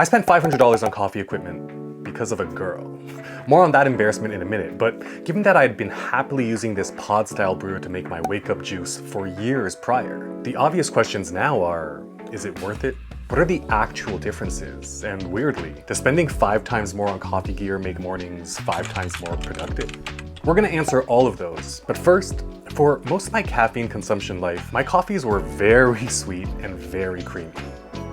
I spent $500 on coffee equipment because of a girl. More on that embarrassment in a minute, but given that I had been happily using this pod-style brewer to make my wake-up juice for years prior, the obvious questions now are, is it worth it? What are the actual differences? And weirdly, does spending 5 times more on coffee gear make mornings 5 times more productive? We're gonna answer all of those, but first, for most of my caffeine consumption life, my coffees were very sweet and very creamy.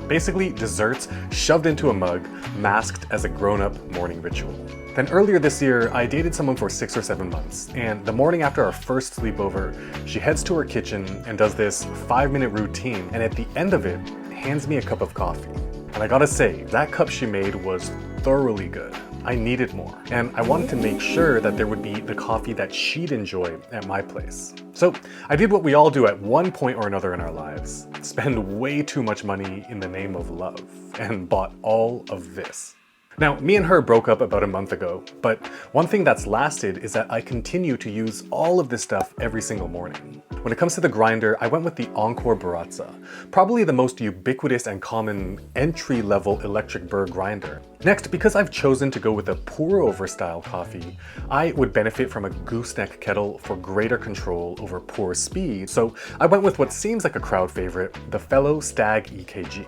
Basically, desserts shoved into a mug, masked as a grown-up morning ritual. Then earlier this year, I dated someone for 6 or 7 months, and the morning after our first sleepover, she heads to her kitchen and does this 5-minute routine, and at the end of it, hands me a cup of coffee. And I gotta say, that cup she made was thoroughly good. I needed more, and I wanted to make sure that there would be the coffee that she'd enjoy at my place. So I did what we all do at one point or another in our lives, spend way too much money in the name of love, and bought all of this. Now, me and her broke up about a month ago, but one thing that's lasted is that I continue to use all of this stuff every single morning. When it comes to the grinder, I went with the Encore Baratza, probably the most ubiquitous and common entry-level electric burr grinder. Next, because I've chosen to go with a pour-over style coffee, I would benefit from a Gooseneck Kettle for greater control over pour speed, so I went with what seems like a crowd favorite, the Fellow Stag EKG.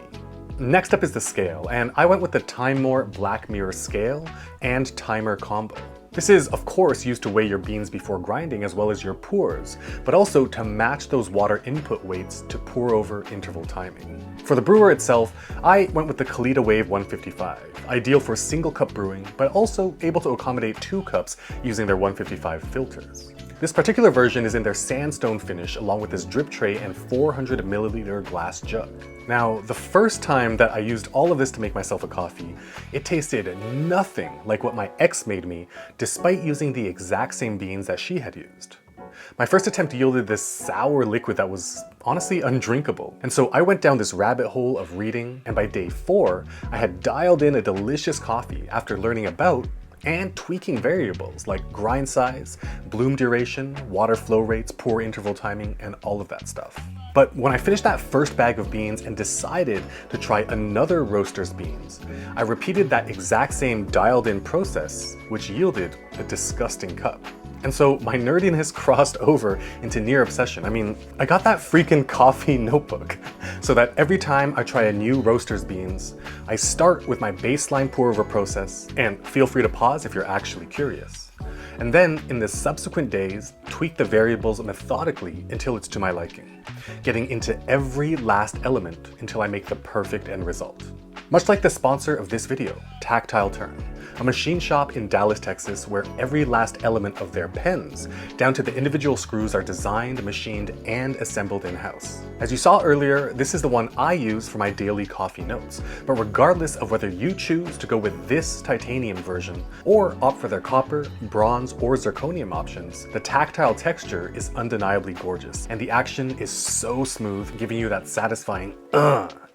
Next up is the scale, and I went with the Timemore Black Mirror scale and timer combo. This is, of course, used to weigh your beans before grinding as well as your pours, but also to match those water input weights to pour over interval timing. For the brewer itself, I went with the Kalita Wave 155, ideal for single cup brewing, but also able to accommodate 2 cups using their 155 filters. This particular version is in their sandstone finish along with this drip tray and 400 milliliter glass jug. Now, the first time that I used all of this to make myself a coffee, it tasted nothing like what my ex made me, despite using the exact same beans that she had used. My first attempt yielded this sour liquid that was honestly undrinkable. And so I went down this rabbit hole of reading, and by day 4, I had dialed in a delicious coffee after learning about and tweaking variables like grind size, bloom duration, water flow rates, pour interval timing, and all of that stuff. But when I finished that first bag of beans and decided to try another roaster's beans, I repeated that exact same dialed in process, which yielded a disgusting cup. And so my nerdiness crossed over into near obsession. I mean, I got that freaking coffee notebook so that every time I try a new roaster's beans, I start with my baseline pour over process, and feel free to pause if you're actually curious. And then in the subsequent days, tweak the variables methodically until it's to my liking, getting into every last element until I make the perfect end result. Much like the sponsor of this video, Tactile Turn, a machine shop in Dallas, Texas, where every last element of their pens, down to the individual screws, are designed, machined, and assembled in-house. As you saw earlier, this is the one I use for my daily coffee notes, but regardless of whether you choose to go with this titanium version or opt for their copper, bronze, or zirconium options, the tactile texture is undeniably gorgeous, and the action is so smooth, giving you that satisfying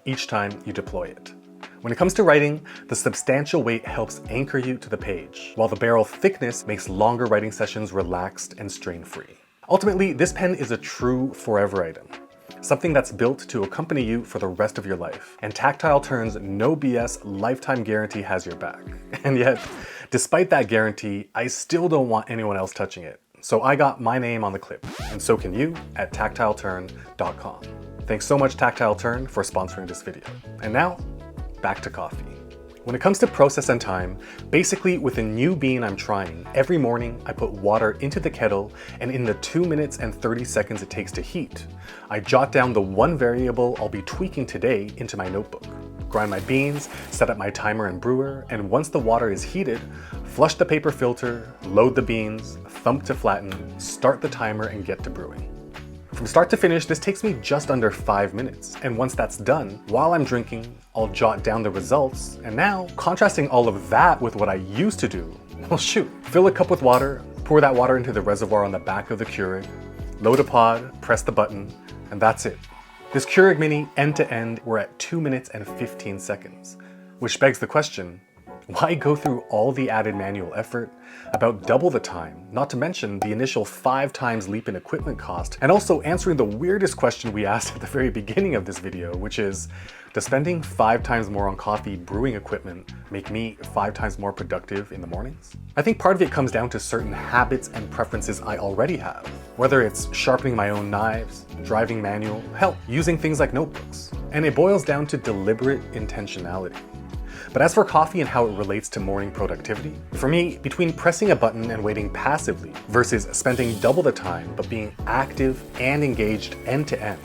each time you deploy it. When it comes to writing, the substantial weight helps anchor you to the page, while the barrel thickness makes longer writing sessions relaxed and strain-free. Ultimately, this pen is a true forever item, something that's built to accompany you for the rest of your life, and Tactile Turn's no BS lifetime guarantee has your back. And yet, despite that guarantee, I still don't want anyone else touching it. So I got my name on the clip, and so can you at tactileturn.com. Thanks so much, Tactile Turn, for sponsoring this video. And now, back to coffee. When it comes to process and time, basically with a new bean I'm trying, every morning I put water into the kettle, and in the 2 minutes and 30 seconds it takes to heat, I jot down the one variable I'll be tweaking today into my notebook, grind my beans, set up my timer and brewer, and once the water is heated, flush the paper filter, load the beans, thump to flatten, start the timer, and get to brewing. From start to finish, this takes me just under 5 minutes, and once that's done, while I'm drinking, I'll jot down the results, and now, contrasting all of that with what I used to do, well shoot, fill a cup with water, pour that water into the reservoir on the back of the Keurig, load a pod, press the button, and that's it. This Keurig Mini end to end, we're at 2 minutes and 15 seconds, which begs the question, Why go through all the added manual effort, about double the time, not to mention the initial 5 times leap in equipment cost, and also answering the weirdest question we asked at the very beginning of this video, which is, does spending 5 times more on coffee brewing equipment make me 5 times more productive in the mornings? I think part of it comes down to certain habits and preferences I already have, whether it's sharpening my own knives, driving manual, hell, using things like notebooks. And it boils down to deliberate intentionality. But as for coffee and how it relates to morning productivity, for me, between pressing a button and waiting passively versus spending double the time but being active and engaged end to end,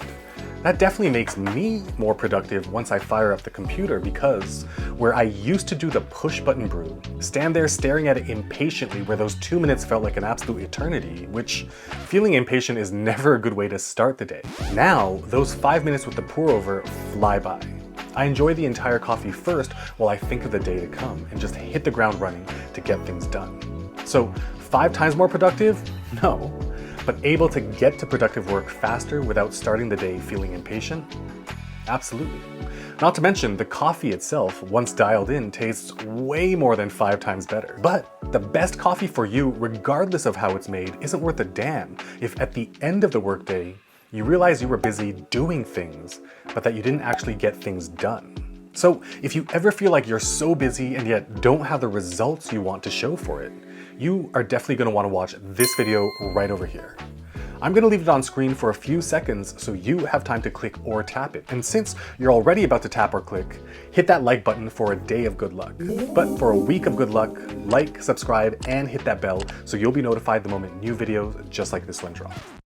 that definitely makes me more productive once I fire up the computer, because where I used to do the push button brew, stand there staring at it impatiently where those 2 minutes felt like an absolute eternity, which feeling impatient is never a good way to start the day. Now, those 5 minutes with the pour over fly by. I enjoy the entire coffee first while I think of the day to come and just hit the ground running to get things done. So 5 times more productive? No. But able to get to productive work faster without starting the day feeling impatient? Absolutely. Not to mention, the coffee itself, once dialed in, tastes way more than 5 times better. But the best coffee for you, regardless of how it's made, isn't worth a damn if at the end of the workday, you realize you were busy doing things, but that you didn't actually get things done. So if you ever feel like you're so busy and yet don't have the results you want to show for it, you are definitely going to want to watch this video right over here. I'm going to leave it on screen for a few seconds so you have time to click or tap it. And since you're already about to tap or click, hit that like button for a day of good luck. But for a week of good luck, like, subscribe, and hit that bell so you'll be notified the moment new videos just like this one drop.